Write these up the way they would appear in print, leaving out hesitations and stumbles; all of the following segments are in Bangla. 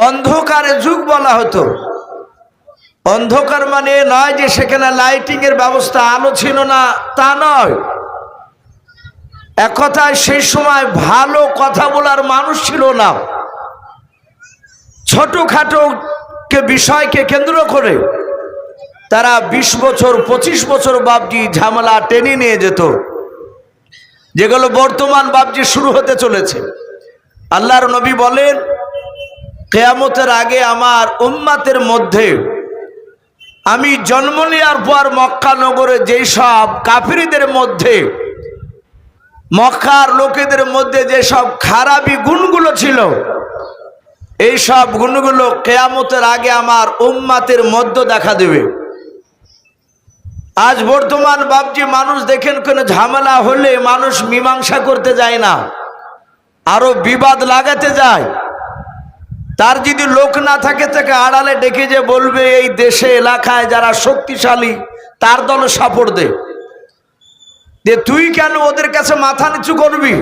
অন্ধকারে যুগ বলা হতো। অন্ধকার মানে নয় যে সেখানে লাইটিং এর ব্যবস্থা, আলো ছিল না, তা নয়। এক কথায় সেই সময় ভালো কথা বলার মানুষ ছিল না। ছোটখাটো বিষয়কে কেন্দ্র করে তারা 20 বছর 25 বছর বাবজি ঝামেলা টেনে নিয়ে যেত, যেগুলো বর্তমান বাবজি শুরু হতে চলেছে। আল্লাহর নবী বলেন, কিয়ামতের আগে আমার উম্মতের মধ্যে আমি জন্ম নেওয়ার পর মক্কা নগরে যেই সব কাফিরদের মধ্যে, মক্কার লোকেদের মধ্যে যে সব খারাপি গুণগুলো ছিল, এই সব গুণগুলো কিয়ামতের আগে আমার উম্মতের মধ্যে দেখা দেবে। আজ বর্তমান বাবজি মানুষ দেখেন, কোনো ঝামেলা হলে মানুষ মীমাংসা করতে যায় না, আরো বিবাদ লাগাতে যায়। তার যদি লোক না থাকে, তাকে আড়ালে ডেকে যে বলবে এই দেশে এলাকায় যারা শক্তিশালী তার দলে সাপোর্ট দে, যে তুই কেন ওদের কাছে মাথা নিচু করবি।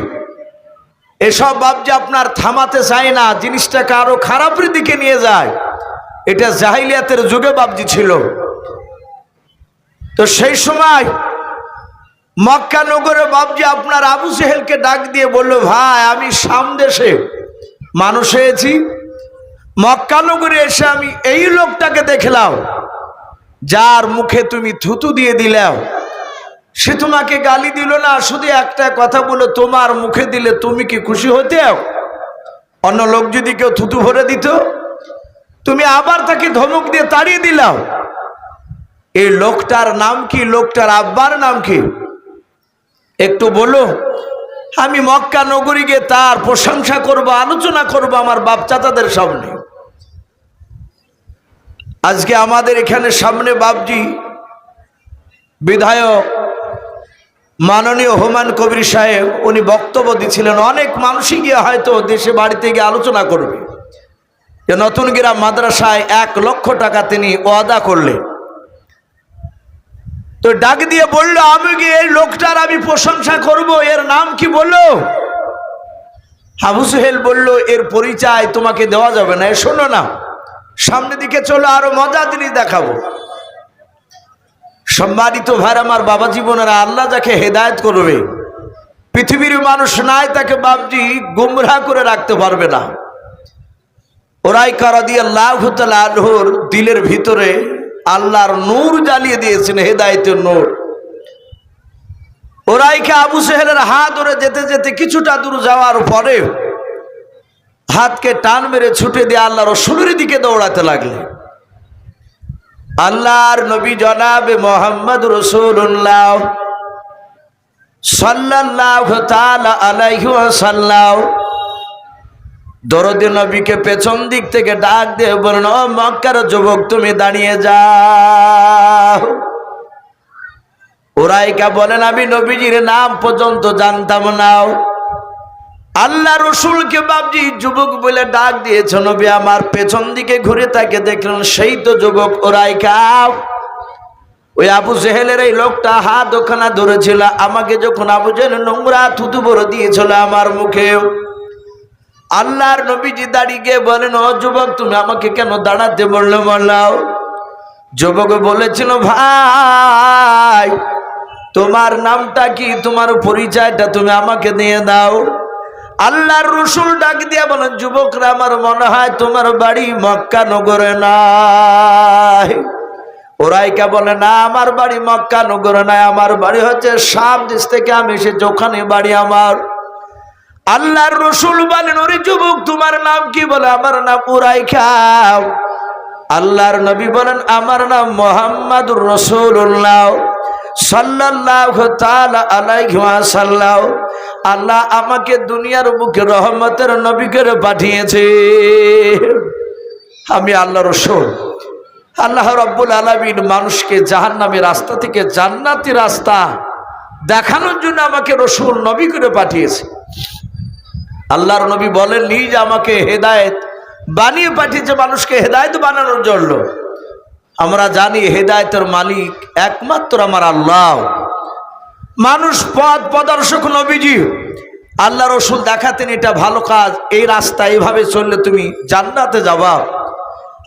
এসব বাবজি আপনার থামাতে চায় না, জিনিসটাকে আরো খারাপের দিকে নিয়ে যায়। এটা জাহিলিয়াতের যুগে বাবজি ছিল। তো সেই সময় মক্কা নগরে বাবজি আপনার আবু জেহেলকে ডাক দিয়ে বলল, ভাই আমি শাম দেশে মানুষ হয়েছি, মক্কা নগরে এসে আমি এই লোকটাকে দেখলাম, যার মুখে তুমি থুতু দিয়ে দিলাও। সে তোমাকে গালি দিল না, শুধু একটা কথা বলো, তোমার মুখে দিলে তুমি কি খুশি হতে? অন্য লোক যদি কেউ থুতু ভরে দিত, তুমি আবার তাকে ধমক দিয়ে তাড়িয়ে দিলাও। এই লোকটার নাম কি? লোকটার আব্বার নাম কি? একটু বলো, আমি মক্কা নগরী গিয়ে তার প্রশংসা করব, আলোচনা করব আমার বাপ চাচাদের সামনে। আজকে আমাদের এখানে সামনে বাবজি বিধায়ক মাননীয় হুমায়ুন কবির সাহেব, উনি বক্তব্য দিচ্ছিলেন। অনেক মানুষই গিয়ে হয়তো দেশে বাড়িতে গিয়ে আলোচনা করবে যে নতুন গ্রাম মাদ্রাসায় 1 লক্ষ টাকা তিনি ওয়াদা করলেন। তো ডাক দিয়ে বললো, আমি গিয়ে এই লোকটার আমি প্রশংসা করব, এর নাম কি বললো? আবু জেহেল বলল, এর পরিচয় তোমাকে দেওয়া যাবে না, শোনো না, সামনের দিকে চলো, আরো মজা জিনিস দেখাবো। সম্মানিত ভাই আমার, বাবা জীবনেরা, আল্লাহ যাকে হেদায়েত করবে, পৃথিবীর মানুষ নাই তাকে বাবজি গুমরাহ করে রাখতে পারবে না। উরাইকা রাদিয়াল্লাহু তাআলা আনহুর দিলের ভিতরে আল্লাহর নূর জ্বালিয়ে দিয়েছেন, হেদায়েতের নূর। উরাইকা আবু জেহেলের হাত ধরে যেতে যেতে কিছুটা দূর যাওয়ার পরে হাতকে টান মেরে ছুটে দিয়ে আল্লাহ রাসূলের দিকে দৌড়াতে লাগলেন। আল্লাহর নবী জনাবে মুহাম্মদ রাসূলুল্লাহ সাল্লাল্লাহু তাআলা আলাইহি ওয়াসাল্লাম দরদে নবীকে পেছন দিক থেকে ডাক দিয়ে বললেন, ও মক্কার যুবক, তুমি দাঁড়িয়ে যাও। উরাইকা বলেন, আমি নবীজির নাম পর্যন্ত জানতাম না। আল্লাহ রসুলকে বাবজি যুবক বলে ডাক দিয়েছে। নবী আমার পেছন দিকে ঘুরে তাকে দেখলেন, সেই তো যুবক উরাইকা। ওই আবু জেহেলের এই লোকটা হাত ওখানে ধরেছিল আমাকে, যখন আবু জেহেল নোংরা থুতু ভরে দিয়েছিল আমার মুখে। আল্লাহর নবীজি দাঁড়িয়ে গিয়ে বলেন, ও যুবক, তুমি আমাকে কেন দাঁড়াতে বললো? বললাও। যুবক বলেছিল, ভাই তোমার নামটা কি, তোমার পরিচয়টা তুমি আমাকে দিয়ে দাও। আল্লাহর রসুল ডাক দিয়া বলেন, যুবকরা, আমার মনে হয় তোমার বাড়ি মক্কা নগরে নাই। উরাইকা বলে, না, আমার বাড়ি মক্কা নগরে নাই, আমার বাড়ি হচ্ছে শাম দেশ থেকে আমি এসেছি, ওখানে বাড়ি আমার। আল্লাহর রসুল বলেন, ওরে যুবক, তোমার নাম কি? বলে, আমার নাম উরাইকা। আল্লাহর নবী বলেন, আমার নাম মুহাম্মাদুর রাসূলুল্লাহ সাল্লাল্লাহু তাআলা আলাইহি ওয়াসাল্লাম। আল্লাহ আমাকে দুনিয়ার বুকে রহমতের নবী করে পাঠিয়েছে। আমি আল্লাহ রাসূল। আল্লাহ রাব্বুল আলামিন মানুষকে জাহান্নামের রাস্তা থেকে জান্নাতি রাস্তা দেখানোর জন্য আমাকে রাসূল নবী করে পাঠিয়েছে। আল্লাহর নবী বলেন, নিজ আমাকে হেদায়েত বানিয়ে পাঠিয়েছে, মানুষকে হেদায়েত বানানোর জন্য। আমরা জানি হেদায়েতের মালিক একমাত্র আমার আল্লাহ। মানুষ পথ প্রদর্শক নবীজি, আল্লাহ রসুল দেখাতেন এটা ভালো কাজ, এই রাস্তা এইভাবে চললে তুমি জান্নাতে যাবা,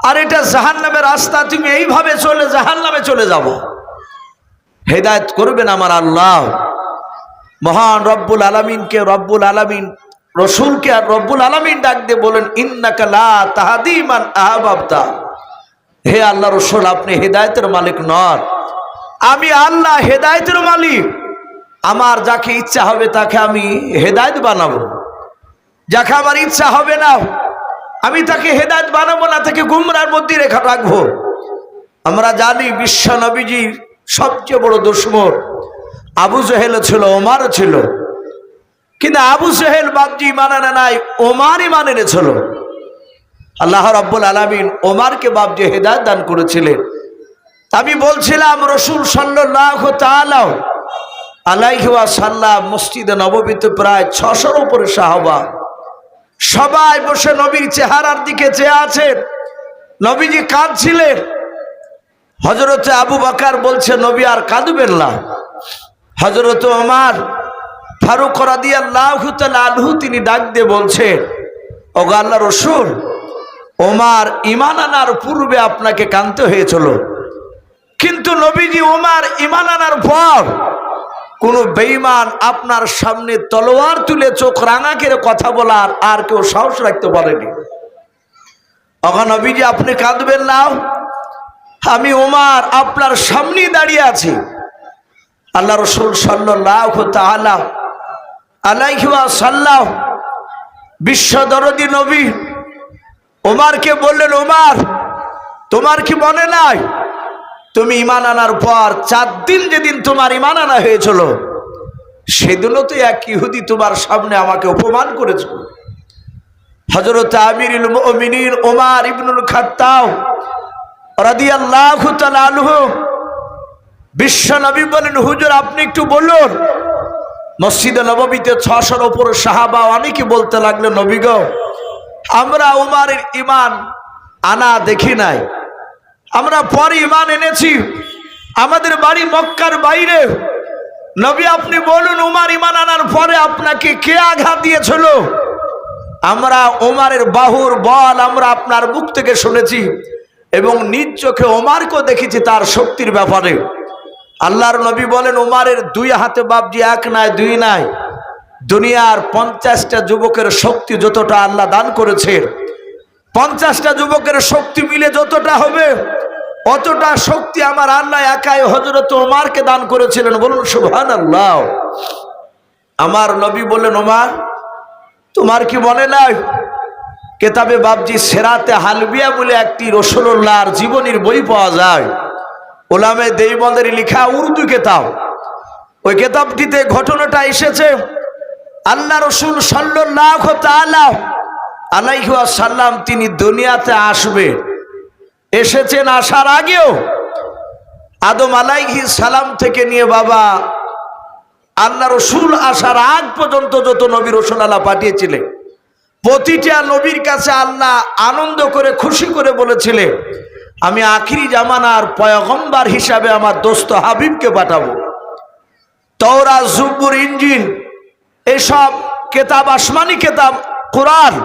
আর এটা জাহান্নামের রাস্তা, তুমি এইভাবে চললে জাহান্নামে চলে যাবো। হেদায়েত করবেন আমার আল্লাহ। মহান রব্বুল আলামিনকে রব্বুল আলামিন রসুলকে আর রব্বুল আলামিন ডাক দিয়ে বলেন, ইন্নাকা লা তাহদি মান আহবাবতা। হে আল্লাহ রসুল, আপনি হেদায়েতের মালিক নন, আমি আল্লাহ হেদায়েতের মালিক। আমার যাকে ইচ্ছা হবে তাকে আমি হেদায়েত বানাবো, যাকে আমার ইচ্ছা হবে না আমি তাকে হেদায়েত বানাবো না, তাকে গুমরার মধ্যে রেখে রাখবো। আমরা জানি বিশ্ব নবীজির সবচেয়ে বড় দুশমন আবু জেহেল ছিল, ওমর ছিল, কিন্তু আবু জেহেল বাপজি মানানে নাই, ওমরই মানে ছিল। আল্লাহ রাব্বুল আলামিন ওমরকে বাপজি হেদায়েত দান করেছিলেন। আমি বলছিলাম রসুল সাল্লাল্লাহু তাআলা আলাইহি ওয়াসাল্লাম মসজিদে নববীতে প্রায় 600-র উপরে সাহাবা, সবাই বসে নবীর চেহারার দিকে চেয়ে আছেন। নবীজি কাঁদছিলেন। হযরতে আবু বকর বলছে, নবী আর কাঁদবেন না। হযরতে ওমর ফারুক রাদিয়াল্লাহু তাআলা আনহু তিনি ডাক দিয়ে বলছেন, ওগো আল্লাহর রাসূল, ওমর ঈমান আনার পূর্বে আপনাকে কাঁদতে হয়েছিল, কিন্তু নবীজি ওমর ঈমান আনার পর কোন বেঈমান আপনার সামনে তলোয়ার তুলে চোখ রাঙা করে কথা বলার আর কেউ সাহস রাখতে পারেনি। ওগো নবীজি, আপনি কাঁদবেন না, আমি ওমর আপনার সামনে দাঁড়িয়ে আছি। আল্লাহ রাসূল সাল্লাল্লাহু তাআলা আলাইহি ওয়াসাল্লাম বিশ্ব দরদি নবী ওমরকে বললেন, ওমর, তোমার কি মনে নাই তুমি ঈমান আনার পর 4 দিন যেদিন তোমার ঈমান আনা হয়েছিল, সেদিনও তো এক ইহুদি তোমার সামনে আমাকে অপমান করেছিল। হযরত আমিরুল মুমিনিন ওমর ইবনুল খাত্তাব রাদিয়াল্লাহু তাআলা আনহু বিশ্ব নবী বলেন, হুজুর আপনি একটু বলুন। মসজিদে নববীতে 600-র উপর সাহাবা অনেকে বলতে লাগলেন, নবী গো, আমরা ওমরের ঈমান আনা দেখি নাই, আমরা পরে ঈমান এনেছি, আমাদের বাড়ি মক্কার বাইরে। নবী আপনি বলুন, ওমর ঈমান আনার পরে আপনাকে কে আঘাত দিয়েছিল? আমরা ওমরের বাহুর বল আমরা আপনার মুখ থেকে শুনেছি এবং নিজ চোখে ওমরকে দেখেছি তার শক্তির ব্যাপারে। আল্লাহর নবী বলেন, ওমরের 2 হাতে বাপজি 1 নাই 2 নাই, দুনিয়ার 50টা যুবকের শক্তি যতটা আল্লাহ দান করেছে, 50টা যুবকের শক্তি মিলে যতটা হবে অতটা শক্তি আমার আল্লাহ একাই হযরত ওমরকে দান করেছিলেন। বলুন সুবহানাল্লাহ। আমার নবী বললেন, ওমর তোমার কি মনে নাই কেতাবে বাপজি সেরাতে হালবিয়া বলে একটি রাসূলুল্লাহর জীবনীর বই পাওয়া যায়, ওলামে দেওবন্দের লেখা উর্দু কিতাব। ওই কিতাবটিতে ঘটনাটা এসেছে, আল্লাহ রাসূল সাল্লাল্লাহু তাআলা আলাইহি ওয়াসাল্লাম তিনি দুনিয়াতে আসবেন, এসেছেন আসার আগেও আদম আলাইহিস সালাম থেকে নিয়ে বাবা আল্লাহ রাসূল আসার আগ পর্যন্ত যত নবী রাসূল আল্লাহ পাঠিয়েছিলেন, প্রতিটা নবীর কাছে আল্লাহ আনন্দ করে খুশি করে বলেছিলেন, আমি আখিরি জামানার পয়গম্বর হিসাবে আমার দোস্ত হাবিবকে পাঠাবো। তাওরাত, জবুর, ইনজিল এসব কিতাব আসমানি কিতাব, কোরআন।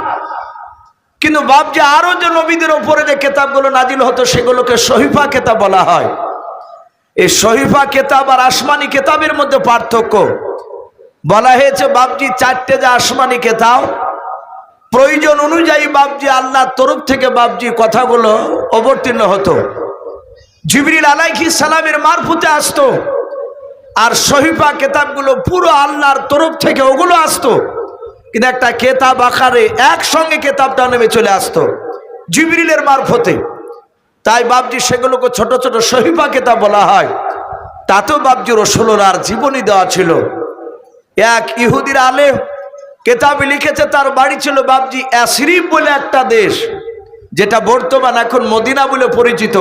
কিন্তু বাপজি আরো যে নবীদের উপরে যে কিতাবগুলো নাজিল হতো সেগুলোকে সহিফা কিতাব বলা হয়। এই সহিফা কিতাব আর আসমানি কিতাবের মধ্যে পার্থক্য বলা হয়েছে, বাপজি 4টে যে আসমানি কিতাব প্রয়োজন অনুযায়ী বাপজি আল্লাহর তরফ থেকে বাপজি কথাগুলো অবতীর্ণ হতো, জিবরিল আলাইহিস সালামের মারফতে আসতো। আর সহিফা কিতাবগুলো পুরো আল্লাহর তরফ থেকে ওগুলো আসতো, কিন্তু একটা কিতাব আকারে একসঙ্গে কিতাবটা নেমে চলে আসতো জিবরিলের মারফতে। তাই বাপজি সেগুলোকে ছোট ছোট সহিফা কিতাব বলা হয়। তাতেও বাপজি রাসূলুল্লাহর জীবনী দেওয়া ছিল। এক ইহুদির আলেম কিতাবে লিখেছে, তার বাড়ি ছিল বাপজি ইয়াসরিব বলে একটা দেশ, যেটা বর্তমান এখন মদিনা বলে পরিচিত।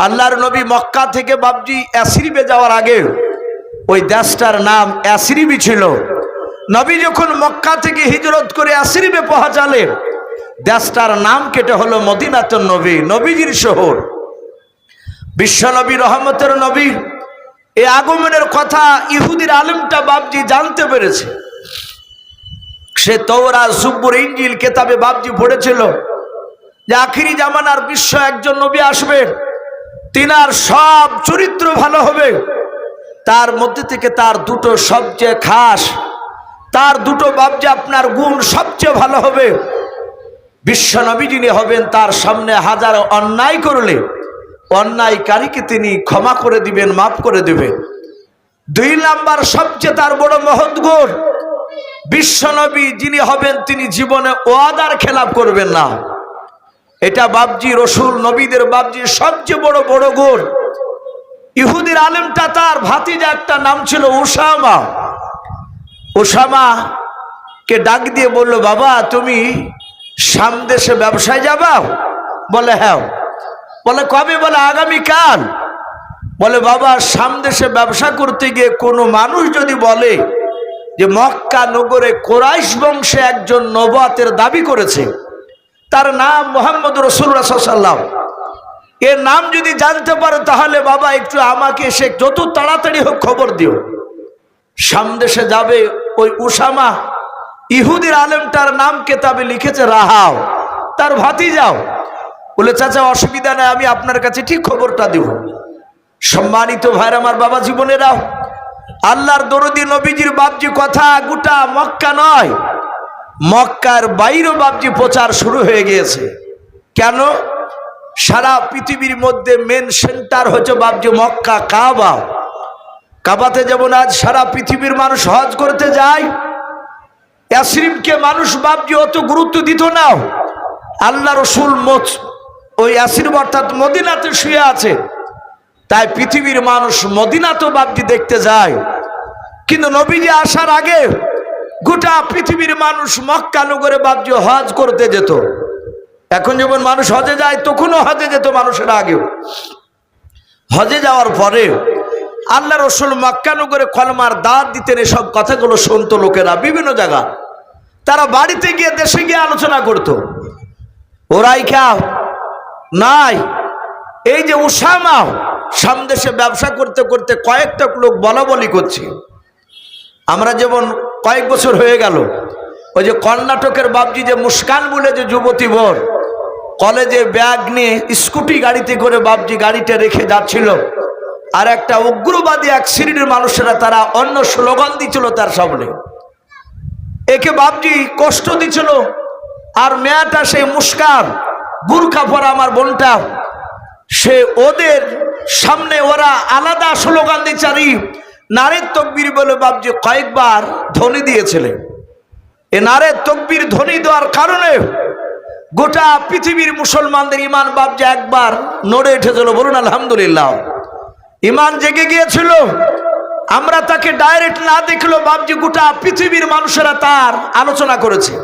আল্লাহর নবী মক্কা থেকে বাপজি ইয়াসরিবে যাওয়ার আগে ওই দেশটার নাম ইয়াসরিবই ছিল। নবী যখন মক্কা থেকে হিজরত করে ইয়াসরিবে পৌঁছালেন, দেশটার নাম কেটে হলো মদিনাতুন নবী, নবীজির শহর। বিশ্ব নবী রহমতের নবী এই আগমনের কথা ইহুদির আলেমটা বাপজি জানতে পেরেছে। সে তওরাত, জুবুর, ইনজিল কিতাবে বাপজি পড়েছিল যে আখিরি জামানার বিশ্ব একজন নবী আসবেন, তিনার সব চরিত্র ভালো হবে, তার মধ্যে থেকে তার দুটো সবচেয়ে খাস, তার দুটো বাপজি আপনার গুণ সবচেয়ে ভালো হবে। বিশ্ব নবী যিনি হবেন তার সামনে হাজার অন্যায় করলে অন্যায়কারীকে তিনি ক্ষমা করে দিবেন, মাফ করে দিবেন। 2 নাম্বার সবচেয়ে তার বড় মহৎ গুণ, বিশ্ব নবী যিনি হবেন তিনি জীবনে ওয়াদার খেলাপ করবেন না। এটা বাপজি রসুল নবীদের বাপজির সবচেয়ে বড় বড় গুণ। ইহুদির আলেমটা তার ভাতিজা, একটা নাম ছিল উসামা। উসামা কে ডাক দিয়ে বলল, বাবা তুমি শাম দেশে ব্যবসায় যাবা? বলে হ্যাঁ। বলে কবে? বলে আগামীকাল। বলে বাবা শাম দেশে ব্যবসা করতে গিয়ে কোনো মানুষ যদি বলে যে মক্কা নগরে কুরাইশ বংশে একজন নবুয়তের দাবি করেছে, তার নাম মুহাম্মদ রাসূলুল্লাহ সাল্লাল্লাহু আলাইহি ওয়াসাল্লাম, এর নাম যদি জানতে পারো তাহলে বাবা একটু আমাকে এসে যত তাড়াতাড়ি হোক খবর দিও। শাম দেশে যাবে ওই উসামা, ইহুদির আলেমটার নাম কেতাবে লিখেছে রাহাব, তার ভাতিজাও। বলে চাচা অসুবিধা নাই, আমি আপনার কাছে ঠিক খবরটা দেব। সম্মানিত ভাইরা আমার, বাবা জীবনেরাও, আল্লাহর দরদি নবীজির বাপজি কথা গোটা মক্কা নয়, মক্কার বাইরেও বাপজি প্রচার শুরু হয়ে গিয়েছে। কেন? সারা পৃথিবীর মধ্যে মেন সেন্টার হচ্ছে বাপজি মক্কা, কাবা। কাবাতে যেমন আজ সারা পৃথিবীর মানুষ হজ করতে যায়, ইয়াসরিবকে মানুষ বাপজি অত গুরুত্ব দিত না। আল্লাহ রসুল ওই ইয়াসরিব অর্থাৎ মদিনাতে শুয়ে আছে, তাই পৃথিবীর মানুষ মদিনাতেও বাপজি দেখতে যায়। কিন্তু নবীজি আসার আগে গোটা পৃথিবীর মানুষ মক্কা নগরে বাপজি হজ করতে যেত। এখন যেমন মানুষ হজে যায়, তখনও হজে যেত মানুষের আগেও। হজে যাওয়ার পরে আল্লাহ রসুল মক্কা নগরে কলমার দাওয়াত দিতেন। এসব কথাগুলো শুনতো লোকেরা বিভিন্ন জায়গা, তারা বাড়িতে গিয়ে দেশে গিয়ে আলোচনা করত। ওরাই খাও নাই, এই যে উসামা শাম দেশে ব্যবসা করতে করতে কয়েকটা লোক বলা বলি করছে। আমরা যেমন কয়েক বছর হয়ে গেল ওই যে কর্ণাটকের বাপজি যে মুস্কান বলে যে যুবতী বোন কলেজে ব্যাগ নিয়ে স্কুটি গাড়িতে করে বাপজি গাড়িটা রেখে যাচ্ছিল, আর একটা উগ্রবাদী এক শ্রেণীর মানুষেরা তারা অন্য স্লোগান দিচ্ছিল তার সামনে, একে বাপজি কষ্ট দিচ্ছিল। আর মেয়েটা সেই মুস্কান বুরখা পরা আমার বোনটা, সে ওদের সামনে ওরা আলাদা স্লোগান দিচ্ছে, আর নারের তকবীর বলে বাপজি কয়েকবার ধ্বনি দিয়েছিলেন। এ নারের তকবীর ধ্বনি দেওয়ার কারণে গোটা পৃথিবীর মুসলমানদের ইমান বাপজি একবার নড়ে উঠেছিল। বলুন আলহামদুলিল্লাহ। ইমান জেগে গিয়েছিল। আমরা তাকে ডাইরেক্ট না দেখলো বাপজি গোটা পৃথিবীর মানুষেরা তার আলোচনা করেছে।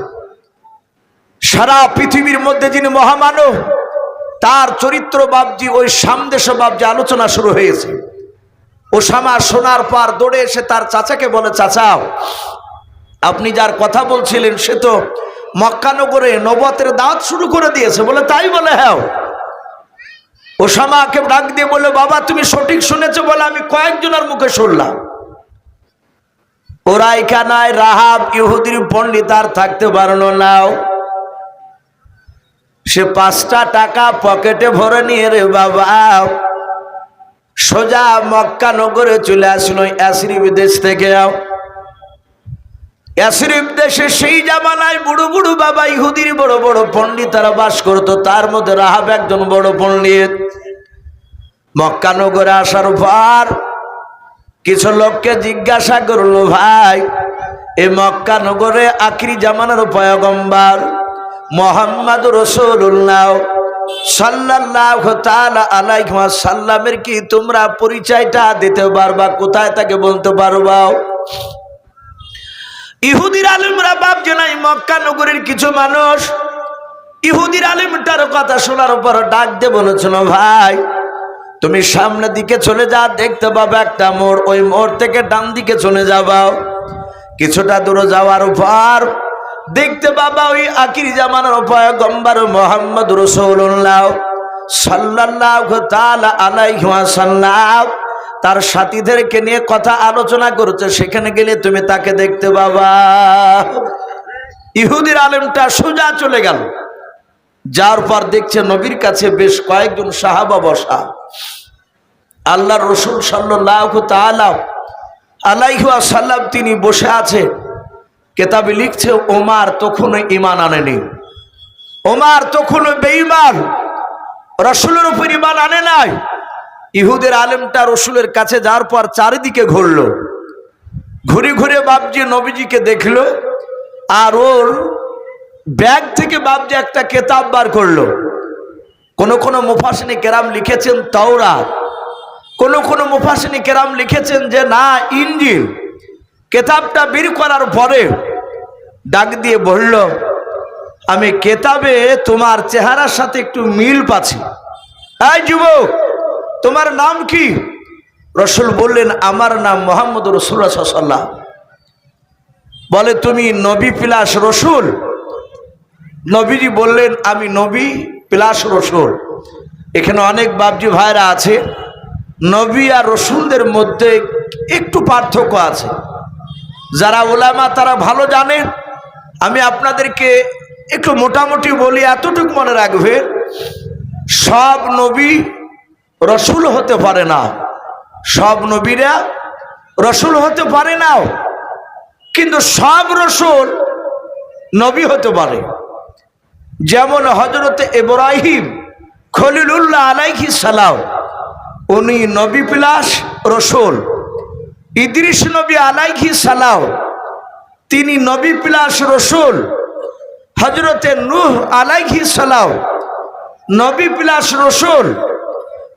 সারা পৃথিবীর মধ্যে যিনি মহামানব, তার চরিত্র বাপজি ওই শাম দেশে বাপজি আলোচনা শুরু হয়েছে। ওসামা শোনার পর দৌড়ে এসে তার চাচাকে বলে, চাচা আপনি যার কথা বলছিলেন সে তো মক্কা নগরে নবুয়তের দাওয়াত শুরু করে দিয়েছে। বলে তাই? বলে হ্যাঁ। ওসামাকে ডাক দিয়ে বলে, বাবা তুমি সঠিক শুনেছো? বলে আমি কয়েকজনের মুখে শুনলাম। ওরা এখানায় রাহাব ইহুদির পণ্ডিত আর থাকতে পারলো না, সে 5টা টাকা পকেটে ভরে নিয়ে রে বাবা সোজা মক্কা নগরে চলে আসলো ইয়াসরিব দেশ থেকে। ইয়াসরিব দেশে সেই জামানায় বুড়ো বুড়ো বাবা ইহুদির বড় বড় পণ্ডিত তারা বাস করতো, তার মধ্যে রাহাব একজন বড় পণ্ডিত। মক্কা নগরে আসার পর কিছু লোককে জিজ্ঞাসা করলো, ভাই এই মক্কা নগরে আখিরি জামানার পয়গম্বর মুহাম্মদ রাসূলুল্লাহ সাল্লাল্লাহু তাআলা আলাইহি ওয়াসাল্লামের কি তোমরা পরিচয়টা দিতে পারবা? কোথায় তাকে বলতে পারবা? ইহুদির আলেমরা বাপ জানাই মক্কা নগরের কিছু মানুষ ইহুদির আলেমটার কথা শোনার পর ডাক দিয়ে বলেছিল, ভাই তুমি সামনের দিকে চলে যা, দেখতে পাবে একটা মোড়, ওই মোড় থেকে ডান দিকে চলে যাবা। কিছুটা দূরে যাওয়ার পর দেখতে পাবা ওই আখিরি জামানার পয়গম্বর মুহাম্মদ রাসূলুল্লাহ সাল্লাল্লাহু তাআলা আলাইহি ওয়াসাল্লাম তার সাথীদেরকে নিয়ে কথা আলোচনা করছে। সেখানে গেলে তুমি তাকে দেখতে পাবা। ইহুদির আলেমটা সোজা চলে গেল। যার পর দেখছে নবীর কাছে বেশ কয়েকজন সাহাবা বসা। আল্লাহর রাসূল সাল্লাল্লাহু তাআলা আলাইহি ওয়াসাল্লাম তিনি বসে আছে। কেতাবে লিখছে ওমর তখনও ঈমান আনেনি। ওমর তখনও বেঈমান, রাসূলের উপর ঈমান আনে নাই। ইহুদের আলেমটা রাসূলের কাছে যাওয়ার পর চারিদিকে ঘুরলো, ঘুরে ঘুরে বাপজি নবীজিকে দেখলো। আর ওর ব্যাগ থেকে বাপজি একটা কিতাব বার করলো। কোন মুফাসসিরিনে কেরাম লিখেছেন তাওরাত, কোন মুফাসসিরিনে কেরাম লিখেছেন যে না ইনজিল। কিতাবটা বের করার পরে ডাক দিয়ে বলল, আমি কিতাবে তোমার চেহারার সাথে একটু মিল পাচ্ছি। এই যুবক, তোমার নাম কি? রাসূল বললেন, আমার নাম মুহাম্মদ রাসূলুল্লাহ সাল্লাল্লাহু আলাইহি ওয়াসাল্লাম। বলে, তুমি নবী প্লাস রাসূল? নবীজি বললেন, আমি নবী প্লাস রাসূল। এখানে অনেক বাপজি ভাইরা আছে, নবী আর রাসূলদের মধ্যে একটু পার্থক্য আছে। যারা উলামা তারা ভালো জানে। আমি আপনাদেরকে একটু মোটামুটি বলি, এতটুকু মনে রাখবে, সব নবী রাসূল হতে পারে না, সব নবীরা রাসূল হতে পারে না, কিন্তু সব রাসূল নবী হতে পারে। যেমন হযরত ইব্রাহিম খলিলুল্লাহ আলাইহিস সালাম, উনি নবী প্লাস রাসূল। ইদ্রিস নবী আলাইহিস সালাম, তিনি নবী প্লাস রাসূল। হযরত নূহ আলাইহিস সালাম, নবী প্লাস রাসূল।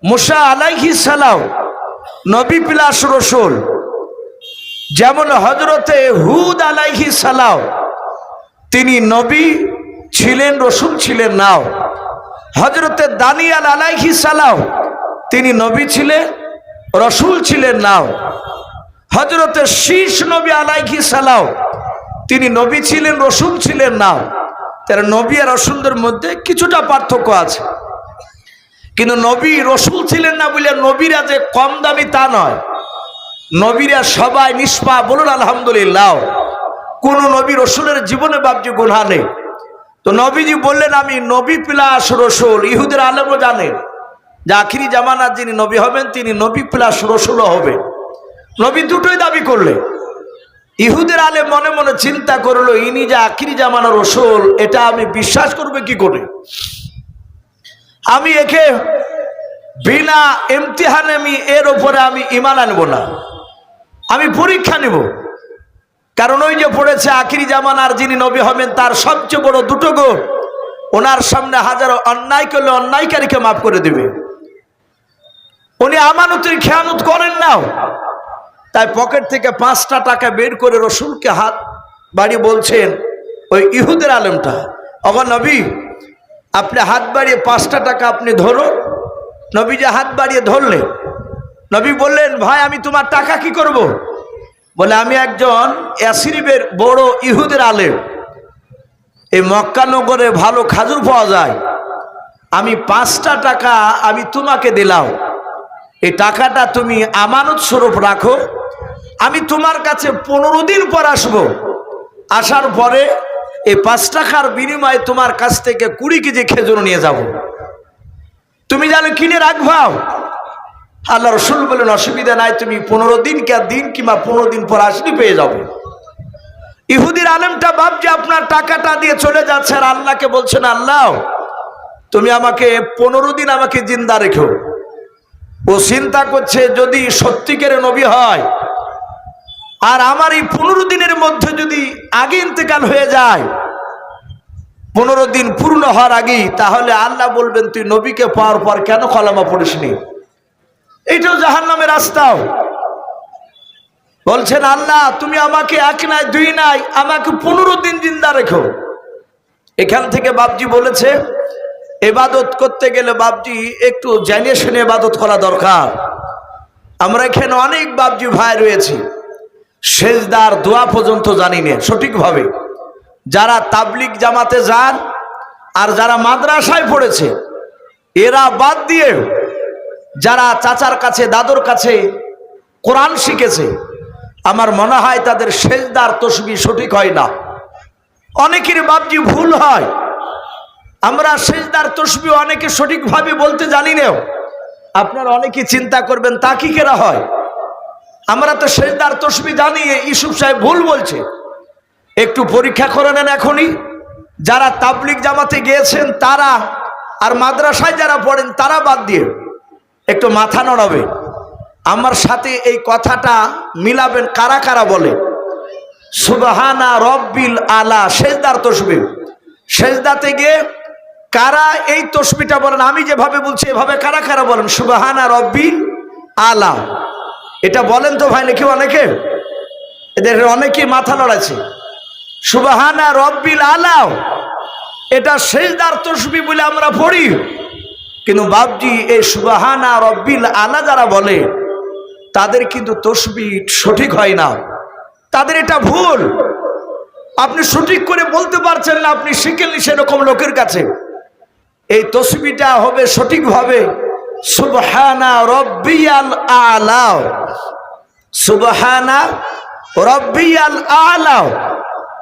মুসা আলাইহিস সালাম, নবী প্লাস রাসূল। যেমন হযরতে হুদ আলাইহিস সালাম, তিনি নবী ছিলেন, রাসূল ছিলেন না। হযরতে দানিয়েল আলাইহিস সালাম, তিনি নবী ছিলেন, রাসূল ছিলেন না। হযরতে শীস নবী আলাইহিস সালাম, তিনি নবী ছিলেন, রাসূল ছিলেন না। তার নবী আর রাসূলদের মধ্যে কিছুটা পার্থক্য আছে, কিন্তু নবী রাসূল ছিলেন না বলে নবীরা যে কম দামি তা নয়। নবীরা সবাই নিষ্পাপ, বলুন আলহামদুলিল্লাহ। কোন নবী রাসূলের জীবনে বাপজি গুনাহ নেই। তো নবীজি বললেন, আমি নবী প্লাস রাসূল। ইহুদের আলেমও জানেন যে আখিরি জামানার যিনি নবী হবেন তিনি নবী প্লাস রাসূলও হবেন। নবী দুটোই দাবি করলে। ইহুদের আলেম মনে মনে চিন্তা করলো, ইনি যে আখিরি জামানার রাসূল, এটা আমি বিশ্বাস করবে কি করে? আমি একে বিনা ইমতিহানে আমি এর উপরে আমি ঈমান আনব না, আমি পরীক্ষা নেব। কারণ ওই যে পড়েছে আখিরি জামানার যিনি নবী হবেন তার সবচেয়ে বড় দুটো গুণ, ওনার সামনে হাজারো অন্যায় করলে অন্যায়কারীকে মাফ করে দেবে। উনি আমানতের খেয়ানত করেন না। তাই পকেট থেকে 5টা টাকা বের করে রাসূলকে হাত বাড়িয়ে বলছেন ওই ইহুদের আলেমটা, ওগো নবী, আপনি হাত বাড়িয়ে 5টা টাকা আপনি ধরুন। নবী যে হাত বাড়িয়ে ধরলেন। নবী বললেন, ভাই আমি তোমার টাকা কি করব? বলে, আমি একজন ইয়াসরিবের বড় ইহুদের আলেম, এই মক্কা নগরে ভালো খাজুর পাওয়া যায়, আমি 5টা টাকা আমি তোমাকে দিলাম, এই টাকাটা তুমি আমানত স্বরূপ রাখো। আমি তোমার কাছে 15 দিন পর আসবো, আসার পরে এই 5 টাকার বিনিময়ে তোমার কাছ থেকে 20 কেজি খেজুর নিয়ে যাব, তুমি জানো কিনে রাখবাও। আল্লাহ রাসূল বলেন, অসুবিধা নাই, তুমি 15 দিন কিংবা 15 দিন পর আসলে পেয়ে যাবে। ইহুদির আলেমটা ভাবছে আপনার টাকাটা দিয়ে চলে যাচ্ছে, আর আল্লাহকে বলছেন, আল্লাহ তুমি আমাকে 15 দিন আমাকে জিন্দা রেখো। ও চিন্তা করছে, যদি সত্যিকারের নবী হয় আর আমার এই 15 দিনের মধ্যে যদি আগে ইন্তেকাল হয়ে যায়, 15 দিন পূর্ণ হওয়ার আগেই, তাহলে আল্লাহ বলবেন তুই নবীকে পাওয়ার পর কেন কলেমা পড়িসনি? এইটাও জাহান্নামের রাস্তাও। বলছেন, আল্লাহ তুমি আমাকে 1 নাই 2 নাই, আমাকে 15 দিন জিন্দা রেখো। এখান থেকে বাপজি বলেছে, ইবাদত করতে গেলে বাপজি একটু জেনে শুনে ইবাদত করা দরকার। আমরা এখানে অনেক বাপজি ভাই রয়েছি, সেজদার দোয়া পর্যন্ত জানি না সঠিকভাবে। যারা তাবলিগ জামাতে যান আর যারা মাদ্রাসায় পড়েছে, এরা বাদ দিয়ে যারা চাচার কাছে দাদুর কাছে কোরআন শিখেছে, আমার মনে হয় তাদের সেজদার তসবিহ সঠিক হয় না। অনেকের বাপজি ভুল হয়, আমরা সেজদার তসবিহ অনেকে সঠিকভাবে বলতে জানি না। আপনারা অনেকে চিন্তা করবেন তা কি কেরা হয়, আমরা তো সেজদার তসবিহ জানি, ইউসুফ সাহেব ভুল বলছে। একটু পরীক্ষা করে নেন এখনই, যারা তাবলিগ জামাতে গিয়েছেন তারা আর মাদ্রাসায় যারা পড়েন তারা বাদ দিয়ে একটু মাথা নড়াবে, আমার সাথে এই কথাটা মিলাবেন। কারা কারা বলে সুবহানা রব্বিল আলা সেজদার তসবিহ? সেজদাতে গিয়ে কারা এই তসবিহটা বলেন? আমি যেভাবে বলছি এভাবে কারা কারা বলেন সুবহানা রব্বিল আলা? এটা বলেন তো ভাই নাকি? অনেকে, এদের অনেকে মাথা লড়াইছে। সুবহানা রব্বিল আলা এটা সেজদার তসবিহ বলে আমরা পড়ি, কিন্তু বাপজি এই সুবহানা রব্বিল আলা যারা বলে তাদের কিন্তু তসবিহ সঠিক হয় না, তাদের এটা ভুল। আপনি সঠিক করে বলতে পারছেন না, আপনি শিখেননি সেরকম লোকের কাছে। এই তসবিহটা হবে সঠিকভাবে সুবহানা রব্বিয়াল আলা, সুবহানা রব্বিয়াল আলা।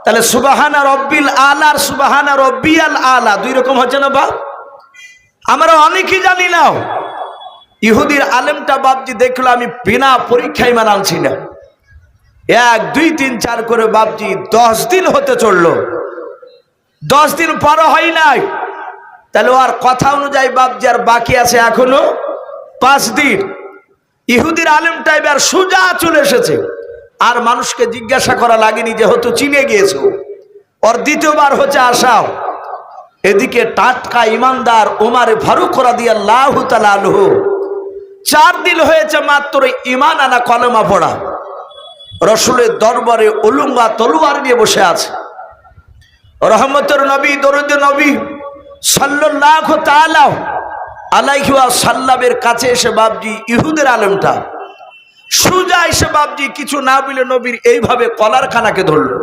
তাহলে সুবহানা রব্বিল আলা আর সুবহানা রব্বিয়াল আলা দুই রকম হচ্ছে না বাপ? আমরা অনেকেই জানি না। ইহুদির আলেমটা বাপজি দেখলো আমি বিনা পরীক্ষায় মানছি না, 1 2 3 4 করে বাপজি 10 দিন হতে চললো, 10 দিন পর হয় নাই। তাহলে আর কথা অনুযায়ী বাপজি আর বাকি আছে এখনো 5 দিন। ইহুদির আলেমটা এবার সোজা চলে এসেছে, আর মানুষকে জিজ্ঞাসা করা লাগেনি, যেহেতু চিনে গিয়েছো। ওর দ্বিতীয়বার হচ্ছে আসাও। এদিকে টাটকা ইমানদার ওমর ফারুক রাদিয়াল্লাহু তাআলা আনহু 4 দিন হয়েছে মাত্র ঈমান আনা কলেমা পড়া, রসুলের দরবারে উলঙ্গা তলোয়ার নিয়ে বসে আছে। রহমতের নবী দরুদ নবী সাল্লাল্লাহু তাআলা আলাইহি ওয়াসাল্লামের কাছে এসে বাপজি ইহুদের আলেমটা সোজা এসে বাপজি কিছু না বলে নবীর এইভাবে কলার খানাকে ধরলো।